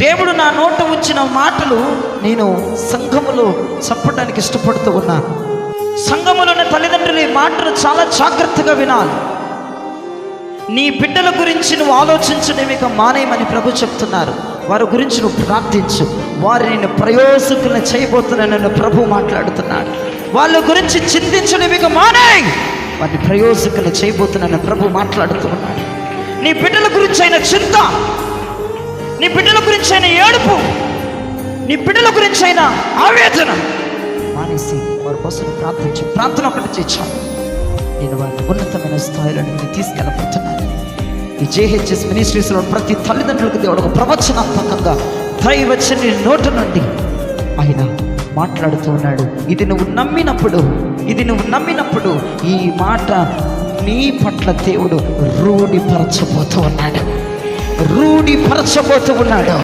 దేవుడు నా నోట ఉంచిన మాటలు నేను సంఘములో చెప్పడానికి ఇష్టపడుతూ ఉన్నాను. సంఘములోని తల్లిదండ్రులు ఈ మాటలు చాలా జాగ్రత్తగా వినాలి. నీ బిడ్డల గురించి నువ్వు ఆలోచించడం ఇక మానేయమని ప్రభు చెప్తున్నారు. వారి గురించి నువ్వు ప్రార్థించు. వారిని నేను ప్రయోజకులను చేయబోతున్నానని ప్రభు మాట్లాడుతున్నాడు. వాళ్ళ గురించి చింతించడం ఇక మానేయ్, వారిని ప్రయోజకులు చేయబోతున్నానని ప్రభు మాట్లాడుతున్నాడు. నీ బిడ్డల గురించి అయిన చింత, నీ బిడ్డల గురించి అయిన ఏడుపు, నీ బిడ్డల గురించి అయిన ఆవేదన మానేసి వారి కోసం ప్రార్థించు. ప్రార్థన ఒకటి చేయించాను. నేను వారిని ఉన్నతమైన స్థాయిలో నేను తీసుకెళ్ళబడుతున్నాను. ఈ జేహెచ్ఎస్ మినిస్ట్రీస్లో ప్రతి తల్లిదండ్రులకు దేవుడు ఒక ప్రవచనాత్మకంగా దైవచని నోటి నుండి ఆయన మాట్లాడుతూ ఉన్నాడు. ఇది నువ్వు నమ్మినప్పుడు ఈ మాట నీ పట్ల దేవుడు రూఢిపరచబోతూ ఉన్నాడు.